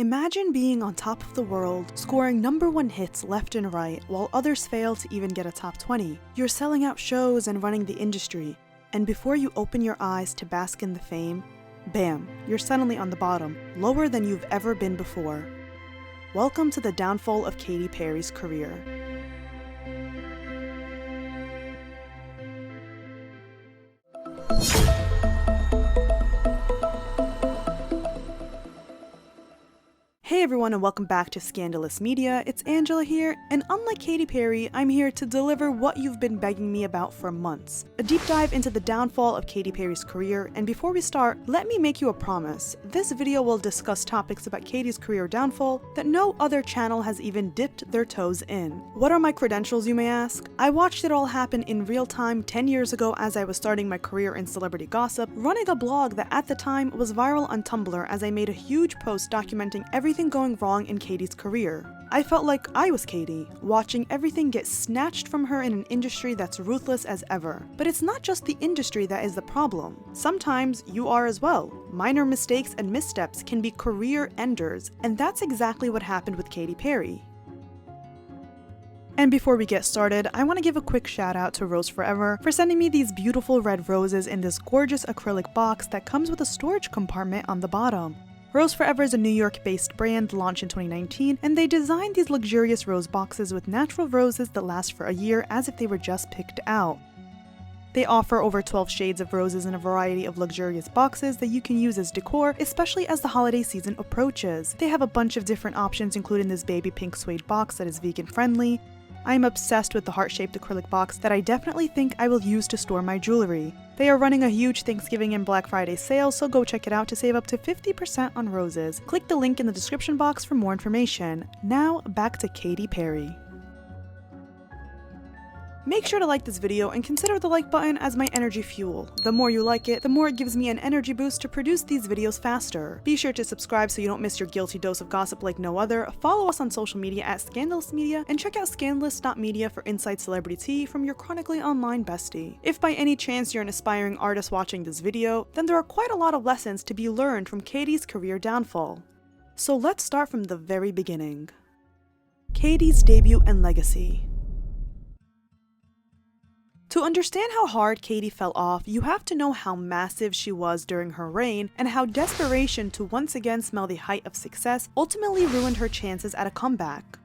Imagine being on top of the world, scoring #1 hits left and right, while others fail to even get a top 20. You're selling out shows and running the industry, and before you open your eyes to bask in the fame, bam, you're suddenly on the bottom, lower than you've ever been before. Welcome to the downfall of Katy Perry's career. Hey everyone, and welcome back to Scandalous Media. It's Angela here, and unlike Katy Perry, I'm here to deliver what you've been begging me about for months. A deep dive into the downfall of Katy Perry's career, and before we start, let me make you a promise. This video will discuss topics about Katy's career downfall that no other channel has even dipped their toes in. What are my credentials, you may ask? I watched it all happen in real time 10 years ago as I was starting my career in celebrity gossip, running a blog that at the time was viral on Tumblr as I made a huge post documenting everything going wrong in Katy's career. I felt like I was Katy, watching everything get snatched from her in an industry that's ruthless as ever. But it's not just the industry that is the problem. Sometimes you are as well. Minor mistakes and missteps can be career enders, and that's exactly what happened with Katy Perry. And before we get started, I want to give a quick shout out to Rose Forever for sending me these beautiful red roses in this gorgeous acrylic box that comes with a storage compartment on the bottom. Rose Forever is a New York-based brand launched in 2019, and they designed these luxurious rose boxes with natural roses that last for a year as if they were just picked out. They offer over 12 shades of roses in a variety of luxurious boxes that you can use as decor, especially as the holiday season approaches. They have a bunch of different options, including this baby pink suede box that is vegan-friendly. I am obsessed with the heart-shaped acrylic box that I definitely think I will use to store my jewelry. They are running a huge Thanksgiving and Black Friday sale, so go check it out to save up to 50% on roses. Click the link in the description box for more information. Now, back to Katy Perry. Make sure to like this video and consider the like button as my energy fuel. The more you like it, the more it gives me an energy boost to produce these videos faster. Be sure to subscribe so you don't miss your guilty dose of gossip like no other. Follow us on social media at scandalousmedia, and check out scandalous.media for inside celebrity tea from your chronically online bestie. If by any chance you're an aspiring artist watching this video, then there are quite a lot of lessons to be learned from Katy's career downfall. So let's start from the very beginning. Katy's debut and legacy. To understand how hard Katy fell off, you have to know how massive she was during her reign, and how desperation to once again smell the height of success ultimately ruined her chances at a comeback.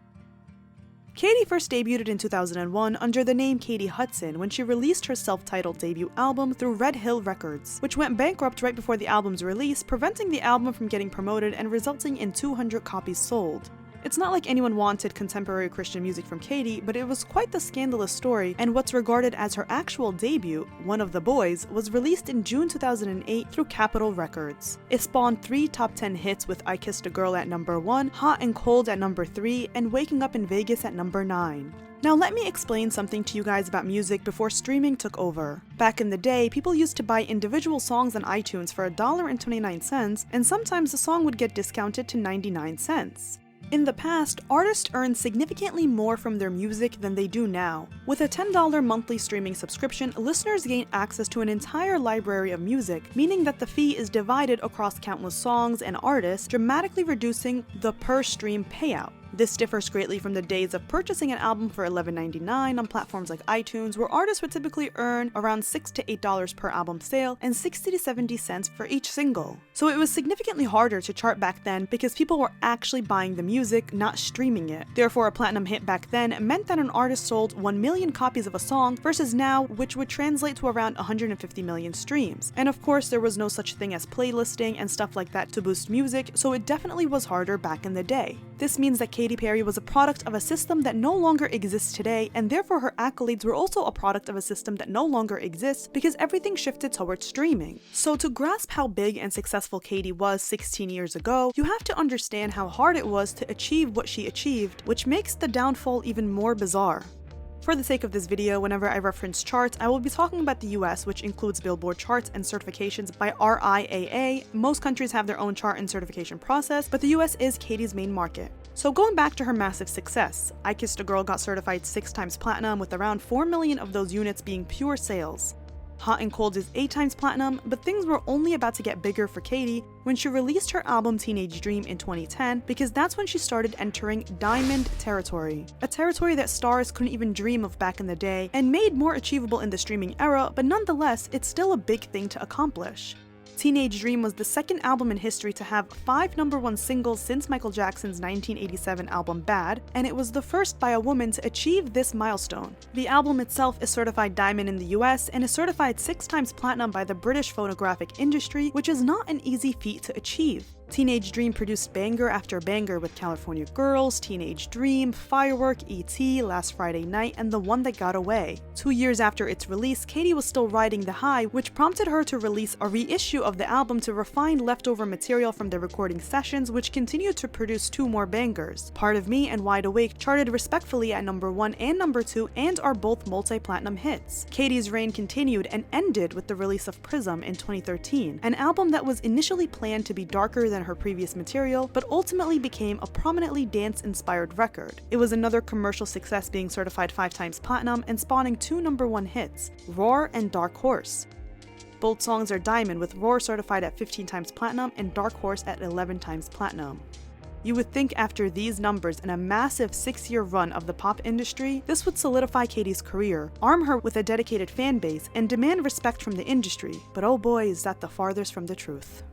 Katy first debuted in 2001 under the name Katy Hudson when she released her self-titled debut album through Red Hill Records, which went bankrupt right before the album's release, preventing the album from getting promoted and resulting in 200 copies sold. It's not like anyone wanted contemporary Christian music from Katy, but it was quite the scandalous story, and what's regarded as her actual debut, One of the Boys, was released in June 2008 through Capitol Records. It spawned 3 top 10 hits with I Kissed a Girl at #1, Hot and Cold at #3, and Waking Up in Vegas at #9. Now let me explain something to you guys about music before streaming took over. Back in the day, people used to buy individual songs on iTunes for $1.29, and sometimes the song would get discounted to 99 cents. In the past, artists earned significantly more from their music than they do now. With a $10 monthly streaming subscription, listeners gain access to an entire library of music, meaning that the fee is divided across countless songs and artists, dramatically reducing the per-stream payout. This differs greatly from the days of purchasing an album for $11.99 on platforms like iTunes, where artists would typically earn around $6 to $8 per album sale and 60 to 70 cents for each single. So it was significantly harder to chart back then because people were actually buying the music, not streaming it. Therefore, a platinum hit back then meant that an artist sold 1 million copies of a song versus now, which would translate to around 150 million streams. And of course, there was no such thing as playlisting and stuff like that to boost music, so it definitely was harder back in the day. This means that Katy Perry was a product of a system that no longer exists today, and therefore her accolades were also a product of a system that no longer exists because everything shifted towards streaming. So to grasp how big and successful Katy was 16 years ago, you have to understand how hard it was to achieve what she achieved, which makes the downfall even more bizarre. For the sake of this video, whenever I reference charts, I will be talking about the US, which includes Billboard charts and certifications by RIAA. Most countries have their own chart and certification process, but the US is Katy's main market. So going back to her massive success, I Kissed a Girl got certified 6 times platinum, with around 4 million of those units being pure sales. Hot and Cold is 8 times platinum, but things were only about to get bigger for Katy when she released her album Teenage Dream in 2010, because that's when she started entering diamond territory. A territory that stars couldn't even dream of back in the day and made more achievable in the streaming era, but nonetheless, it's still a big thing to accomplish. Teenage Dream was the second album in history to have 5 #1 singles since Michael Jackson's 1987 album Bad, and it was the first by a woman to achieve this milestone. The album itself is certified diamond in the US and is certified 6 times platinum by the British phonographic industry, which is not an easy feat to achieve. Teenage Dream produced banger after banger with California Girls, Teenage Dream, Firework, E.T., Last Friday Night, and The One That Got Away. 2 years after its release, Katy was still riding the high, which prompted her to release a reissue of the album to refine leftover material from the recording sessions, which continued to produce 2 more bangers. Part of Me and Wide Awake charted respectfully at #1 and #2 and are both multi-platinum hits. Katy's reign continued and ended with the release of Prism in 2013, an album that was initially planned to be darker than her previous material, but ultimately became a prominently dance-inspired record. It was another commercial success, being certified 5 times platinum and spawning 2 #1 hits, Roar and Dark Horse. Both songs are diamond, with Roar certified at 15 times platinum and Dark Horse at 11 times platinum. You would think after these numbers and a massive 6-year run of the pop industry, this would solidify Katy's career, arm her with a dedicated fan base, and demand respect from the industry, but oh boy is that the farthest from the truth.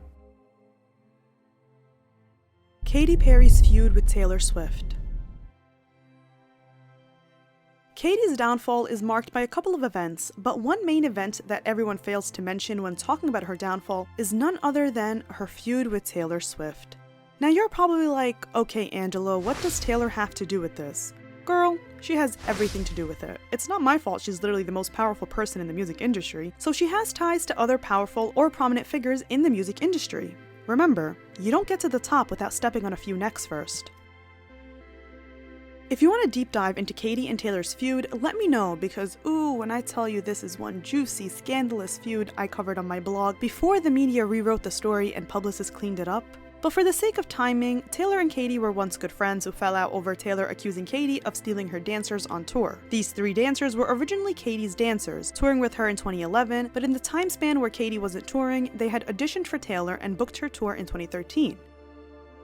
Katy Perry's feud with Taylor Swift. Katy's downfall is marked by a couple of events, but one main event that everyone fails to mention when talking about her downfall is none other than her feud with Taylor Swift. Now you're probably like, okay Angelo, what does Taylor have to do with this? Girl, she has everything to do with it. It's not my fault she's literally the most powerful person in the music industry, so she has ties to other powerful or prominent figures in the music industry. Remember, you don't get to the top without stepping on a few necks first. If you want a deep dive into Katy and Taylor's feud, let me know, because ooh, when I tell you this is one juicy, scandalous feud I covered on my blog before the media rewrote the story and publicists cleaned it up. But for the sake of timing, Taylor and Katy were once good friends who fell out over Taylor accusing Katy of stealing her dancers on tour. These 3 dancers were originally Katy's dancers, touring with her in 2011, but in the time span where Katy wasn't touring, they had auditioned for Taylor and booked her tour in 2013.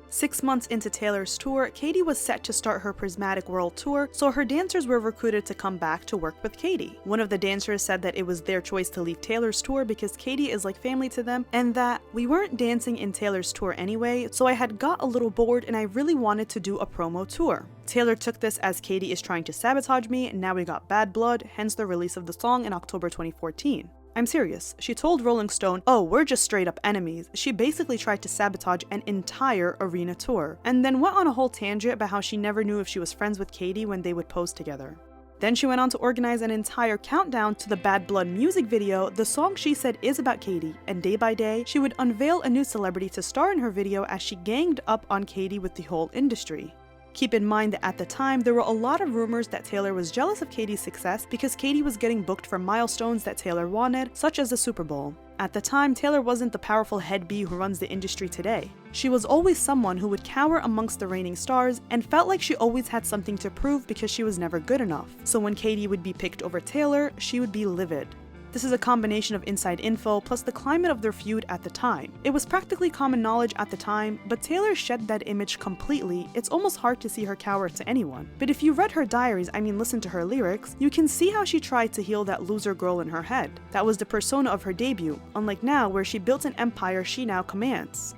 6 months into Taylor's tour, Katy was set to start her Prismatic World Tour, so her dancers were recruited to come back to work with Katy. One of the dancers said that it was their choice to leave Taylor's tour because Katy is like family to them, and that we weren't dancing in Taylor's tour anyway, so I had got a little bored and I really wanted to do a promo tour. Taylor took this as Katy is trying to sabotage me, and now we got bad blood, hence the release of the song in October 2014. I'm serious. She told Rolling Stone, oh, we're just straight up enemies. She basically tried to sabotage an entire arena tour, and then went on a whole tangent about how she never knew if she was friends with Katy when they would pose together. Then she went on to organize an entire countdown to the Bad Blood music video, the song she said is about Katy, and day by day, she would unveil a new celebrity to star in her video as she ganged up on Katy with the whole industry. Keep in mind that at the time, there were a lot of rumors that Taylor was jealous of Katy's success because Katy was getting booked for milestones that Taylor wanted, such as the Super Bowl. At the time, Taylor wasn't the powerful head bee who runs the industry today. She was always someone who would cower amongst the reigning stars and felt like she always had something to prove because she was never good enough. So when Katy would be picked over Taylor, she would be livid. This is a combination of inside info plus the climate of their feud at the time. It was practically common knowledge at the time, but Taylor shed that image completely. It's almost hard to see her cower to anyone. But if you read her diaries, listen to her lyrics, you can see how she tried to heal that loser girl in her head. That was the persona of her debut, unlike now where she built an empire she now commands.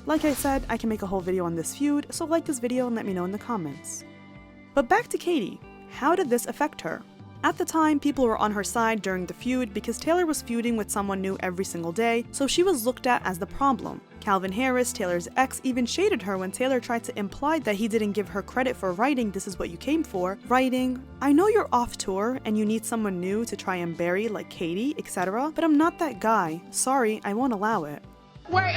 Like I said, I can make a whole video on this feud, so like this video and let me know in the comments. But back to Katy. How did this affect her? At the time, people were on her side during the feud because Taylor was feuding with someone new every single day, so she was looked at as the problem. Calvin Harris, Taylor's ex, even shaded her when Taylor tried to imply that he didn't give her credit for writing This Is What You Came For, writing, I know you're off tour and you need someone new to try and bury like Katy, etc., but I'm not that guy. Sorry, I won't allow it. Wait.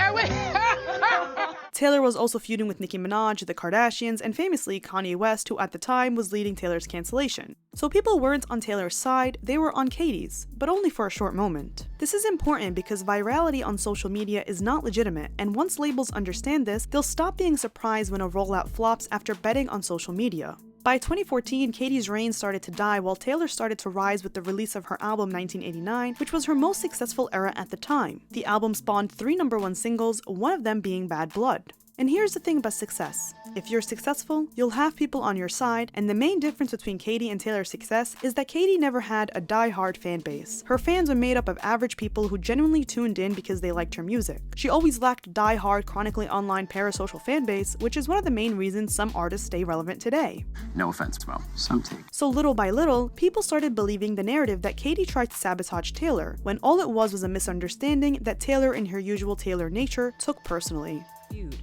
Taylor was also feuding with Nicki Minaj, the Kardashians, and famously Kanye West, who at the time was leading Taylor's cancellation. So people weren't on Taylor's side, they were on Katy's, but only for a short moment. This is important because virality on social media is not legitimate, and once labels understand this, they'll stop being surprised when a rollout flops after betting on social media. By 2014, Katy's reign started to die while Taylor started to rise with the release of her album 1989, which was her most successful era at the time. The album spawned 3 #1 singles, one of them being Bad Blood. And here's the thing about success. If you're successful, you'll have people on your side, and the main difference between Katy and Taylor's success is that Katy never had a die-hard fan base. Her fans were made up of average people who genuinely tuned in because they liked her music. She always lacked a die-hard, chronically online parasocial fan base, which is one of the main reasons some artists stay relevant today. No offense, well, some take. So little by little, people started believing the narrative that Katy tried to sabotage Taylor, when all it was a misunderstanding that Taylor, in her usual Taylor nature, took personally.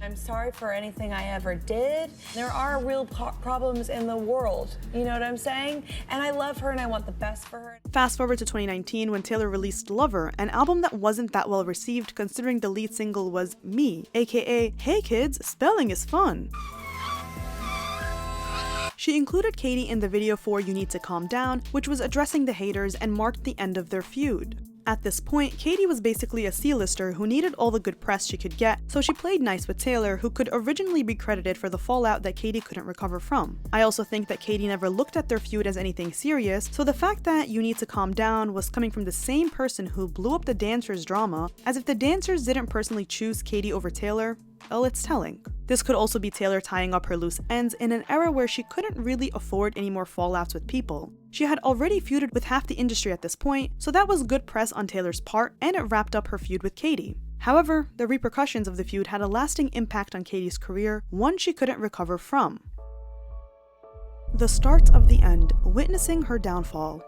I'm sorry for anything I ever did. There are real problems in the world, you know what I'm saying? And I love her and I want the best for her. Fast forward to 2019 when Taylor released Lover, an album that wasn't that well received considering the lead single was Me, aka Hey Kids, Spelling is Fun. She included Katy in the video for You Need to Calm Down, which was addressing the haters and marked the end of their feud. At this point, Katy was basically a C-lister who needed all the good press she could get, so she played nice with Taylor, who could originally be credited for the fallout that Katy couldn't recover from. I also think that Katy never looked at their feud as anything serious, so the fact that You Need to Calm Down was coming from the same person who blew up the dancers' drama, as if the dancers didn't personally choose Katy over Taylor, well, it's telling. This could also be Taylor tying up her loose ends in an era where she couldn't really afford any more fallouts with people. She had already feuded with half the industry at this point, so that was good press on Taylor's part, and it wrapped up her feud with Katy. However, the repercussions of the feud had a lasting impact on Katy's career, one she couldn't recover from. The start of the end, witnessing her downfall.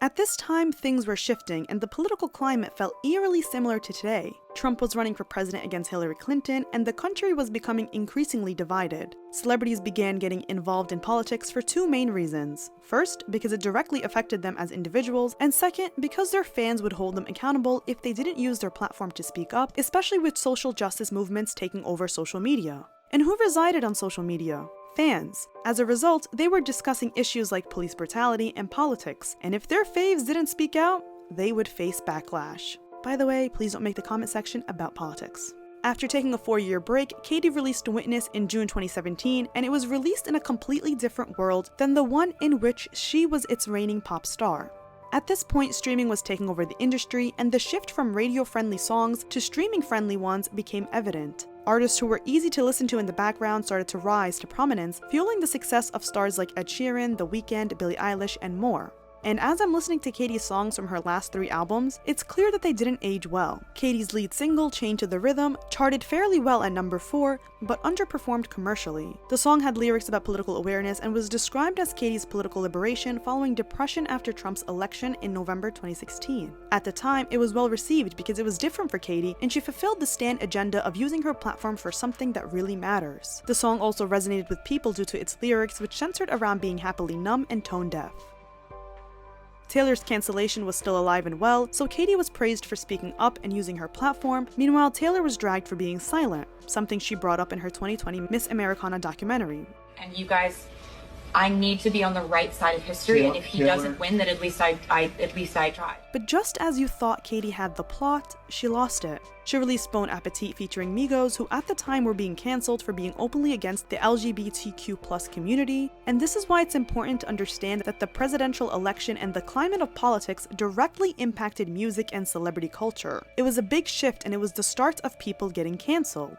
At this time, things were shifting, and the political climate felt eerily similar to today. Trump was running for president against Hillary Clinton, and the country was becoming increasingly divided. Celebrities began getting involved in politics for 2 main reasons. First, because it directly affected them as individuals, and second, because their fans would hold them accountable if they didn't use their platform to speak up, especially with social justice movements taking over social media. And who resided on social media? Fans. As a result, they were discussing issues like police brutality and politics, and if their faves didn't speak out, they would face backlash. By the way, please don't make the comment section about politics. After taking a 4-year break, Katy released Witness in June 2017, and it was released in a completely different world than the one in which she was its reigning pop star. At this point, streaming was taking over the industry, and the shift from radio-friendly songs to streaming-friendly ones became evident. Artists who were easy to listen to in the background started to rise to prominence, fueling the success of stars like Ed Sheeran, The Weeknd, Billie Eilish, and more. And as I'm listening to Katy's songs from her last 3 albums, it's clear that they didn't age well. Katy's lead single, Chained to the Rhythm, charted fairly well at number 4, but underperformed commercially. The song had lyrics about political awareness and was described as Katy's political liberation following depression after Trump's election in November 2016. At the time, it was well received because it was different for Katy, and she fulfilled the stand agenda of using her platform for something that really matters. The song also resonated with people due to its lyrics, which centered around being happily numb and tone deaf. Taylor's cancellation was still alive and well, so Katy was praised for speaking up and using her platform. Meanwhile, Taylor was dragged for being silent, something she brought up in her 2020 Miss Americana documentary. And you guys, I need to be on the right side of history, and if he doesn't win, then at least I tried. But just as you thought Katy had the plot, she lost it. She released Bon Appetit featuring Migos, who at the time were being cancelled for being openly against the LGBTQ+ community, and this is why it's important to understand that the presidential election and the climate of politics directly impacted music and celebrity culture. It was a big shift, and it was the start of people getting cancelled.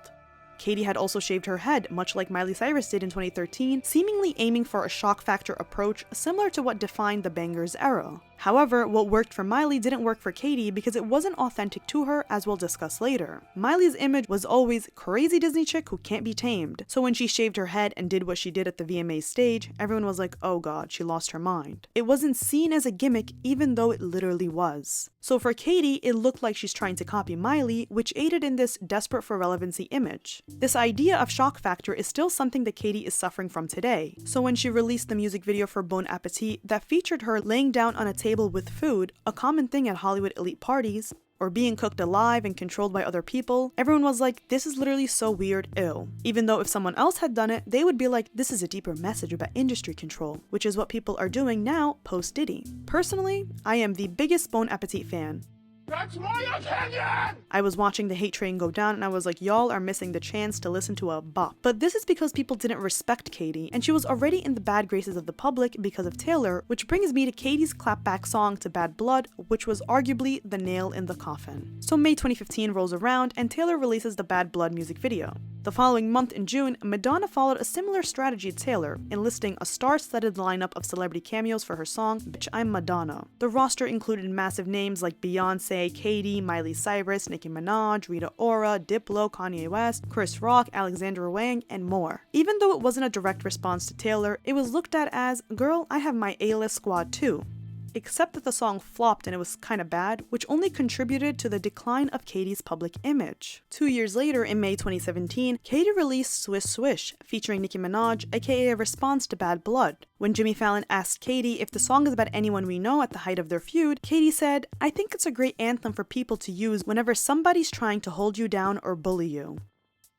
Katy had also shaved her head, much like Miley Cyrus did in 2013, seemingly aiming for a shock factor approach similar to what defined the bangers era. However, what worked for Miley didn't work for Katy because it wasn't authentic to her, as we'll discuss later. Miley's image was always crazy Disney chick who can't be tamed, so when she shaved her head and did what she did at the VMA stage, everyone was like, oh god, she lost her mind. It wasn't seen as a gimmick, even though it literally was. So for Katy, it looked like she's trying to copy Miley, which aided in this desperate for relevancy image. This idea of shock factor is still something that Katy is suffering from today. So when she released the music video for Bon Appetit that featured her laying down on a table with food, a common thing at Hollywood elite parties, or being cooked alive and controlled by other people, everyone was like, this is literally so weird, ew. Even though if someone else had done it, they would be like, this is a deeper message about industry control, which is what people are doing now post-Diddy. Personally, I am the biggest Bon Appetit fan. That's my opinion! I was watching the hate train go down and I was like, y'all are missing the chance to listen to a bop. But this is because people didn't respect Katy, and she was already in the bad graces of the public because of Taylor, which brings me to Katy's clapback song to Bad Blood, which was arguably the nail in the coffin. So May 2015 rolls around and Taylor releases the Bad Blood music video. The following month in June, Madonna followed a similar strategy to Taylor, enlisting a star-studded lineup of celebrity cameos for her song, Bitch I'm Madonna. The roster included massive names like Beyonce, Katy, Miley Cyrus, Nicki Minaj, Rita Ora, Diplo, Kanye West, Chris Rock, Alexandra Wang, and more. Even though it wasn't a direct response to Taylor, it was looked at as, girl, I have my A-list squad too. Except that the song flopped and it was kinda bad, which only contributed to the decline of Katy's public image. 2 years later, in May 2017, Katy released Swish Swish, featuring Nicki Minaj, aka a response to Bad Blood. When Jimmy Fallon asked Katy if the song is about anyone we know at the height of their feud, Katy said, "I think it's a great anthem for people to use whenever somebody's trying to hold you down or bully you."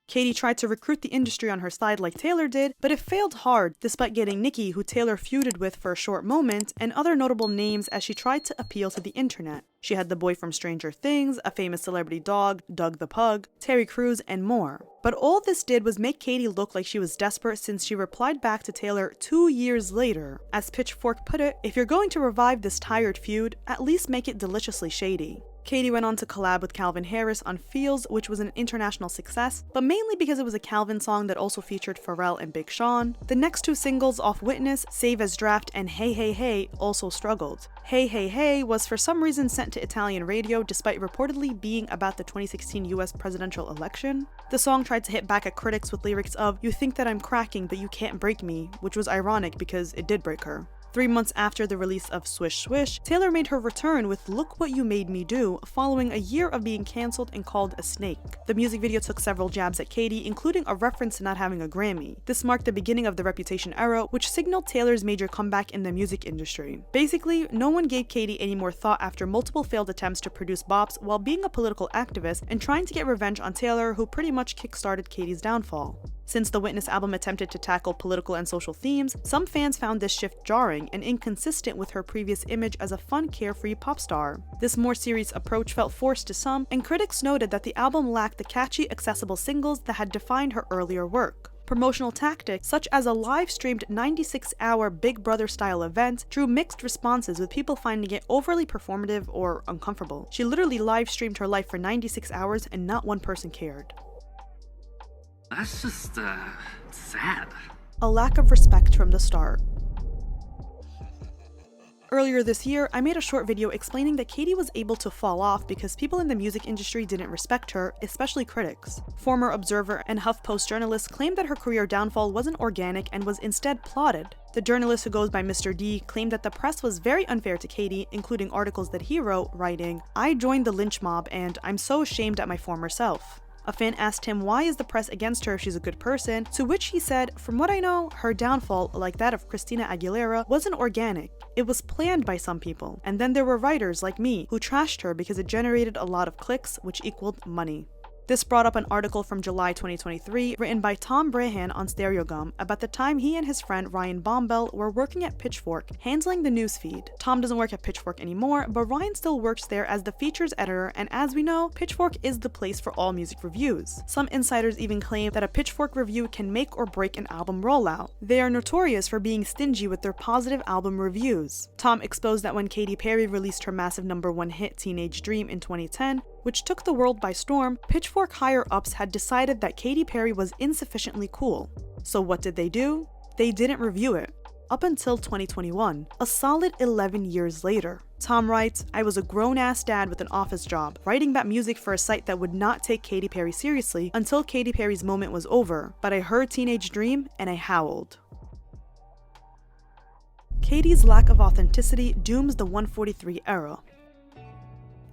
Katy tried to recruit the industry on her side like Taylor did, but it failed hard despite getting Nicki, who Taylor feuded with for a short moment, and other notable names as she tried to appeal to the internet. She had the boy from Stranger Things, a famous celebrity dog, Doug the Pug, Terry Crews, and more. But all this did was make Katy look like she was desperate, since she replied back to Taylor 2 years later. As Pitchfork put it, "If you're going to revive this tired feud, at least make it deliciously shady." Katy went on to collab with Calvin Harris on Feuds, which was an international success, but mainly because it was a Calvin song that also featured Pharrell and Big Sean. The next two singles off Witness, Save as Draft and Hey Hey Hey, also struggled. Hey Hey Hey was for some reason sent to Italian radio despite reportedly being about the 2016 US presidential election. The song tried to hit back at critics with lyrics of, "You think that I'm cracking but you can't break me," which was ironic because it did break her. 3 months after the release of Swish Swish, Taylor made her return with Look What You Made Me Do, following a year of being cancelled and called a snake. The music video took several jabs at Katy, including a reference to not having a Grammy. This marked the beginning of the Reputation era, which signaled Taylor's major comeback in the music industry. Basically, no one gave Katy any more thought after multiple failed attempts to produce bops while being a political activist and trying to get revenge on Taylor, who pretty much kickstarted Katy's downfall. Since the Witness album attempted to tackle political and social themes, some fans found this shift jarring and inconsistent with her previous image as a fun, carefree pop star. This more serious approach felt forced to some, and critics noted that the album lacked the catchy, accessible singles that had defined her earlier work. Promotional tactics, such as a live-streamed 96-hour Big Brother-style event, drew mixed responses, with people finding it overly performative or uncomfortable. She literally live-streamed her life for 96 hours and not one person cared. That's just, sad. A lack of respect from the start. Earlier this year, I made a short video explaining that Katy was able to fall off because people in the music industry didn't respect her, especially critics. Former Observer and HuffPost journalists claimed that her career downfall wasn't organic and was instead plotted. The journalist, who goes by Mr. D, claimed that the press was very unfair to Katy, including articles that he wrote, writing, "I joined the lynch mob and I'm so ashamed at my former self." A fan asked him why is the press against her if she's a good person, to which he said, "From what I know, her downfall, like that of Christina Aguilera, wasn't organic. It was planned by some people, and then there were writers like me who trashed her because it generated a lot of clicks, which equaled money." This brought up an article from July 2023 written by Tom Brahan on Stereogum about the time he and his friend Ryan Bombell were working at Pitchfork, handling the newsfeed. Tom doesn't work at Pitchfork anymore, but Ryan still works there as the features editor, and as we know, Pitchfork is the place for all music reviews. Some insiders even claim that a Pitchfork review can make or break an album rollout. They are notorious for being stingy with their positive album reviews. Tom exposed that when Katy Perry released her massive #1 hit Teenage Dream in 2010, which took the world by storm, Pitchfork higher-ups had decided that Katy Perry was insufficiently cool. So what did they do? They didn't review it. Up until 2021, a solid 11 years later. Tom writes, "I was a grown-ass dad with an office job, writing about music for a site that would not take Katy Perry seriously until Katy Perry's moment was over, but I heard Teenage Dream and I howled." Katy's lack of authenticity dooms the 143 era.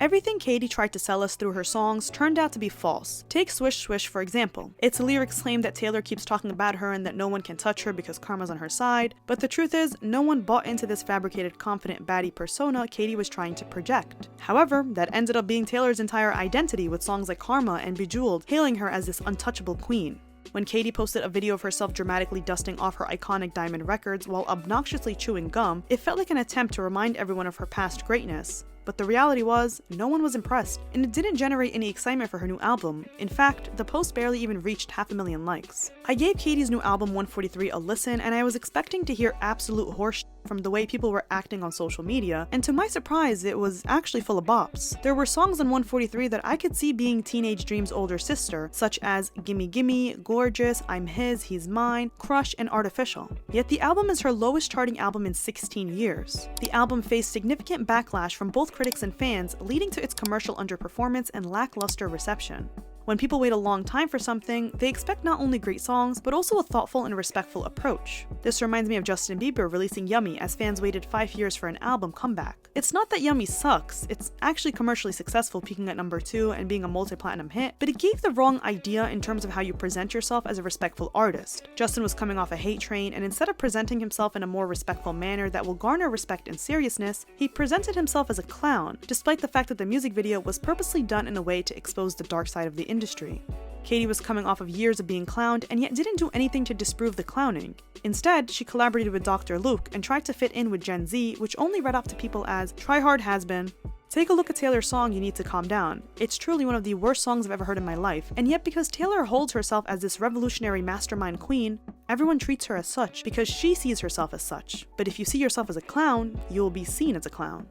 Everything Katy tried to sell us through her songs turned out to be false. Take Swish Swish for example. Its lyrics claim that Taylor keeps talking about her and that no one can touch her because karma's on her side, but the truth is, no one bought into this fabricated confident baddie persona Katy was trying to project. However, that ended up being Taylor's entire identity, with songs like Karma and Bejeweled hailing her as this untouchable queen. When Katy posted a video of herself dramatically dusting off her iconic diamond records while obnoxiously chewing gum, it felt like an attempt to remind everyone of her past greatness. But the reality was, no one was impressed, and it didn't generate any excitement for her new album. In fact, the post barely even reached 500,000 likes. I gave Katy's new album 143 a listen, and I was expecting to hear absolute horse from the way people were acting on social media, and to my surprise, it was actually full of bops. There were songs on 143 that I could see being Teenage Dream's older sister, such as Gimme Gimme, Gorgeous, I'm His, He's Mine, Crush, and Artificial. Yet the album is her lowest charting album in 16 years. The album faced significant backlash from both critics and fans, leading to its commercial underperformance and lackluster reception. When people wait a long time for something, they expect not only great songs, but also a thoughtful and respectful approach. This reminds me of Justin Bieber releasing Yummy as fans waited 5 years for an album comeback. It's not that Yummy sucks, it's actually commercially successful, peaking at number 2 and being a multi-platinum hit, but it gave the wrong idea in terms of how you present yourself as a respectful artist. Justin was coming off a hate train, and instead of presenting himself in a more respectful manner that will garner respect and seriousness, he presented himself as a clown, despite the fact that the music video was purposely done in a way to expose the dark side of the industry. Katy was coming off of years of being clowned and yet didn't do anything to disprove the clowning. Instead, she collaborated with Dr. Luke and tried to fit in with Gen Z, which only read off to people as "try hard has been." Take a look at Taylor's song You Need to Calm Down. It's truly one of the worst songs I've ever heard in my life, and yet because Taylor holds herself as this revolutionary mastermind queen, everyone treats her as such because she sees herself as such. But if you see yourself as a clown, you will be seen as a clown.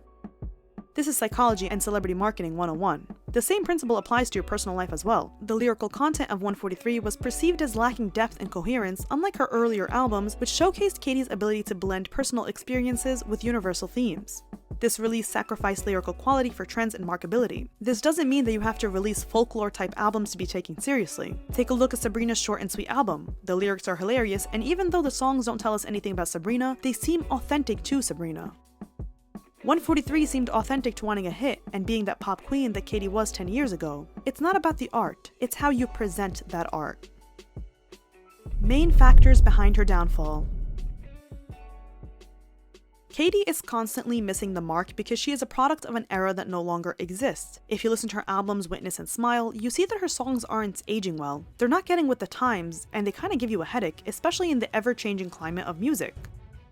This is psychology and celebrity marketing 101. The same principle applies to your personal life as well. The lyrical content of 143 was perceived as lacking depth and coherence, unlike her earlier albums, which showcased Katy's ability to blend personal experiences with universal themes. This release sacrificed lyrical quality for trends and markability. This doesn't mean that you have to release folklore-type albums to be taken seriously. Take a look at Sabrina's short and sweet album. The lyrics are hilarious, and even though the songs don't tell us anything about Sabrina, they seem authentic to Sabrina. 143 seemed authentic to wanting a hit and being that pop queen that Katy was 10 years ago. It's not about the art, it's how you present that art. Main factors behind her downfall. Katy is constantly missing the mark because she is a product of an era that no longer exists. If you listen to her albums Witness and Smile, you see that her songs aren't aging well. They're not getting with the times, and they kinda give you a headache, especially in the ever-changing climate of music.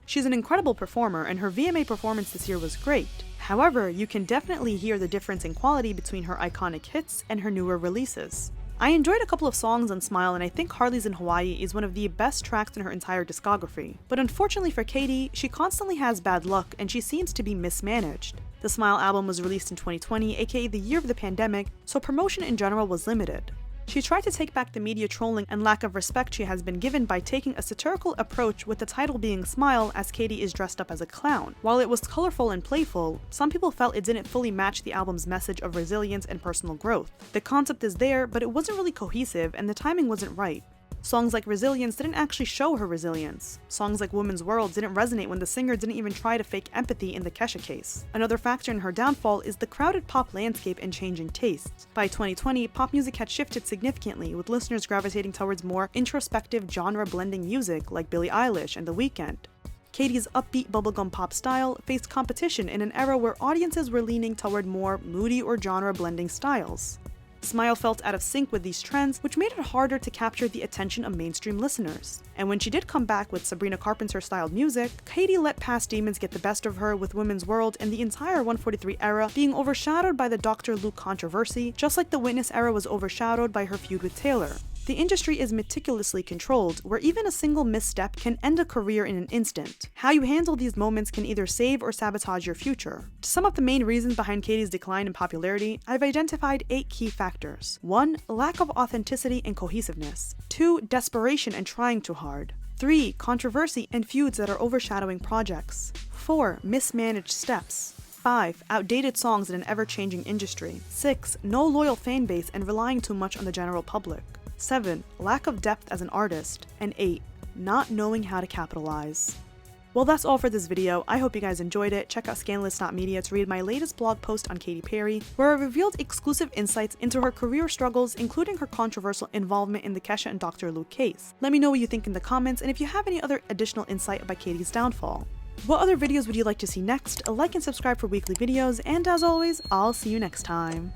She's an incredible performer, and her VMA performance this year was great. However, you can definitely hear the difference in quality between her iconic hits and her newer releases. I enjoyed a couple of songs on Smile, and I think Harley's in Hawaii is one of the best tracks in her entire discography. But unfortunately for Katy, she constantly has bad luck and she seems to be mismanaged. The Smile album was released in 2020, aka the year of the pandemic, so promotion in general was limited. She tried to take back the media trolling and lack of respect she has been given by taking a satirical approach with the title being Smile as Katy is dressed up as a clown. While it was colorful and playful, some people felt it didn't fully match the album's message of resilience and personal growth. The concept is there, but it wasn't really cohesive and the timing wasn't right. Songs like Resilience didn't actually show her resilience. Songs like Woman's World didn't resonate when the singer didn't even try to fake empathy in the Kesha case. Another factor in her downfall is the crowded pop landscape and changing tastes. By 2020, pop music had shifted significantly, with listeners gravitating towards more introspective genre-blending music like Billie Eilish and The Weeknd. Katy's upbeat bubblegum pop style faced competition in an era where audiences were leaning toward more moody or genre-blending styles. Smile felt out of sync with these trends, which made it harder to capture the attention of mainstream listeners. And when she did come back with Sabrina Carpenter-styled music, Katy let past demons get the best of her, with Women's World and the entire 143 era being overshadowed by the Dr. Luke controversy, just like the Witness era was overshadowed by her feud with Taylor. The industry is meticulously controlled, where even a single misstep can end a career in an instant. How you handle these moments can either save or sabotage your future. To sum up the main reasons behind Katy's decline in popularity, I've identified 8 key factors. 1. Lack of authenticity and cohesiveness. 2. Desperation and trying too hard. 3. Controversy and feuds that are overshadowing projects. 4. Mismanaged steps. 5. Outdated songs in an ever-changing industry. 6. No loyal fan base and relying too much on the general public. 7. Lack of depth as an artist. And 8. Not knowing how to capitalize. Well, that's all for this video. I hope you guys enjoyed it. Check out scandalousmedia to read my latest blog post on Katy Perry, where I revealed exclusive insights into her career struggles, including her controversial involvement in the Kesha and Dr. Luke case. Let me know what you think in the comments, and if you have any other additional insight about Katy's downfall. What other videos would you like to see next? Like and subscribe for weekly videos, and as always, I'll see you next time.